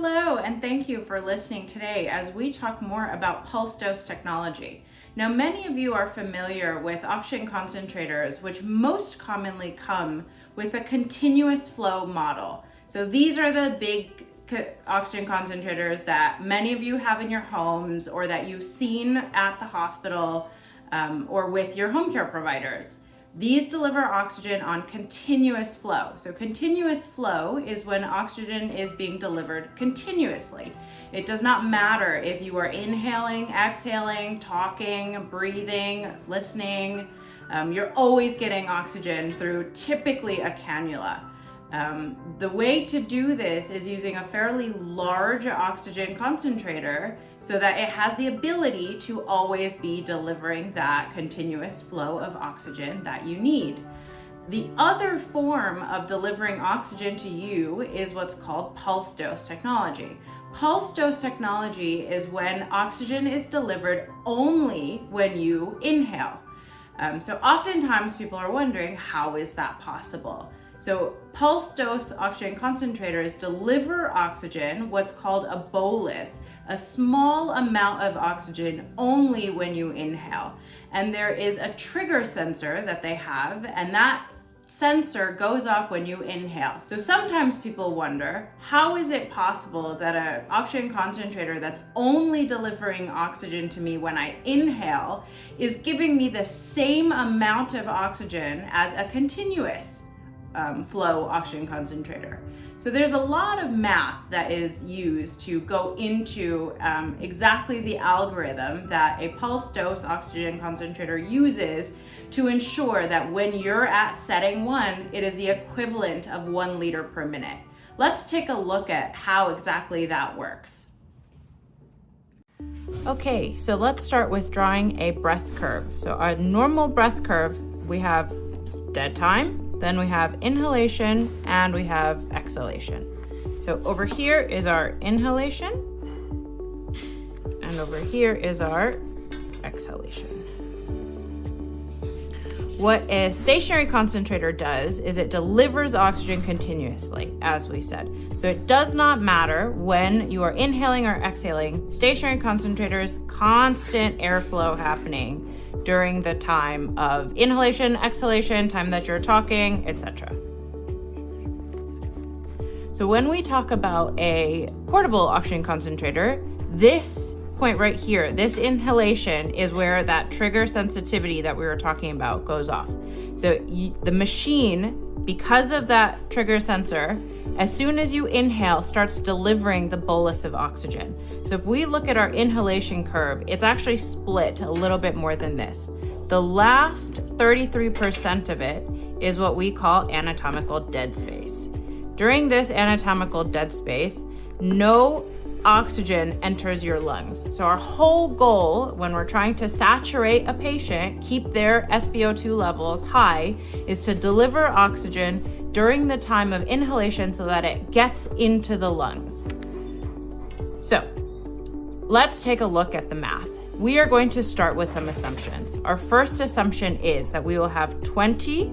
Hello, and thank you for listening today as we talk more about pulse dose technology. Now, many of you are familiar with oxygen concentrators, which most commonly come with a continuous flow model. So these are the big oxygen concentrators that many of you have in your homes or that you've seen at the hospital or with your home care providers. These deliver oxygen on continuous flow. So continuous flow is when oxygen is being delivered continuously. It does not matter if you are inhaling, exhaling, talking, breathing, listening. You're always getting oxygen through typically a cannula. The way to do this is using a fairly large oxygen concentrator so that it has the ability to always be delivering that continuous flow of oxygen that you need. The other form of delivering oxygen to you is what's called pulse dose technology. Pulse dose technology is when oxygen is delivered only when you inhale. So oftentimes people are wondering, how is that possible? So pulse dose oxygen concentrators deliver oxygen, what's called a bolus, a small amount of oxygen only when you inhale. And there is a trigger sensor that they have, and that sensor goes off when you inhale. So sometimes people wonder, how is it possible that an oxygen concentrator that's only delivering oxygen to me when I inhale is giving me the same amount of oxygen as a continuous flow oxygen concentrator? So there's a lot of math that is used to go into exactly the algorithm that a pulse dose oxygen concentrator uses to ensure that when you're at setting 1, it is the equivalent of 1 liter per minute. Let's take a look at how exactly that works. Okay, so let's start with drawing a breath curve. So a normal breath curve, we have dead time, then we have inhalation, and we have exhalation. So over here is our inhalation, and over here is our exhalation. What a stationary concentrator does is it delivers oxygen continuously, as we said. So it does not matter when you are inhaling or exhaling. Stationary concentrators, constant airflow happening during the time of inhalation, exhalation, time that you're talking, etc. So when we talk about a portable oxygen concentrator, this point right here, this inhalation is where that trigger sensitivity that we were talking about goes off. So the machine, because of that trigger sensor, as soon as you inhale, starts delivering the bolus of oxygen. So if we look at our inhalation curve, it's actually split a little bit more than this. The last 33% of it is what we call anatomical dead space. During this anatomical dead space, no oxygen enters your lungs. So our whole goal when we're trying to saturate a patient, keep their SpO2 levels high, is to deliver oxygen during the time of inhalation so that it gets into the lungs. So let's take a look at the math. We are going to start with some assumptions. Our first assumption is that we will have 20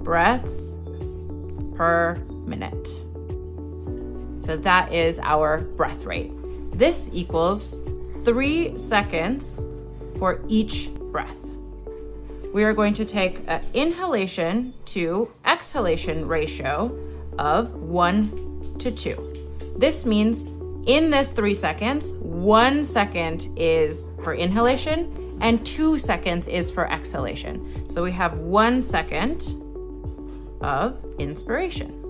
breaths per minute. So that is our breath rate. This equals 3 seconds for each breath. We are going to take an inhalation to exhalation ratio of 1 to 2. This means in this 3 seconds, 1 second is for inhalation and 2 seconds is for exhalation. So we have 1 second of inspiration.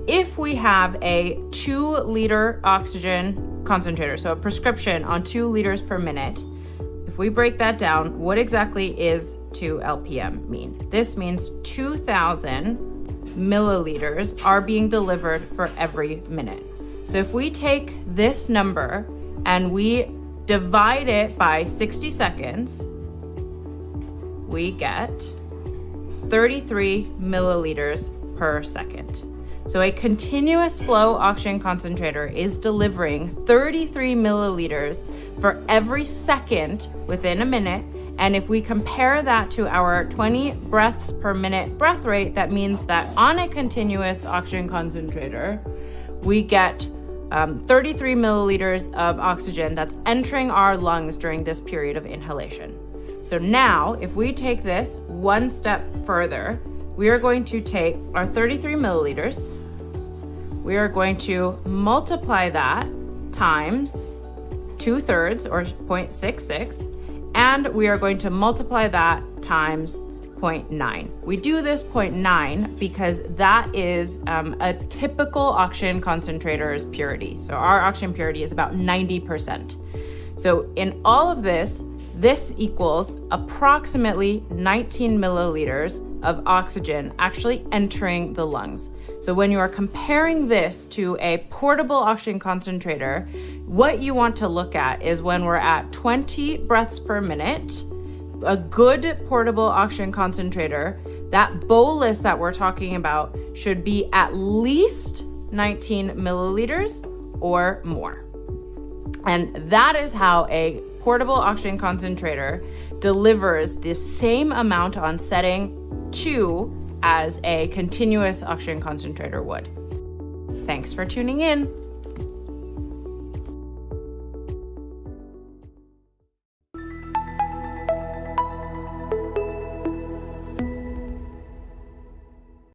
If we have a 2 liter oxygen concentrator, so a prescription on 2 liters per minute, if we break that down, what exactly is 2 LPM mean? This means 2,000 milliliters are being delivered for every minute. So if we take this number and we divide it by 60 seconds, we get 33 milliliters per second. So a continuous flow oxygen concentrator is delivering 33 milliliters for every second within a minute And if we compare that to our 20 breaths per minute breath rate, that means that on a continuous oxygen concentrator, we get 33 milliliters of oxygen that's entering our lungs during this period of inhalation. So now, if we take this one step further, we are going to take our 33 milliliters, we are going to multiply that times 2/3 or 0.66, and we are going to multiply that times 0.9. We do this 0.9 because that is a typical oxygen concentrator's purity. So our oxygen purity is about 90%. So in all of this equals approximately 19 milliliters of oxygen actually entering the lungs. So when you are comparing this to a portable oxygen concentrator, what you want to look at is when we're at 20 breaths per minute, a good portable oxygen concentrator, that bolus that we're talking about should be at least 19 milliliters or more. And that is how a portable oxygen concentrator delivers the same amount on setting 2 as a continuous oxygen concentrator would. Thanks for tuning in.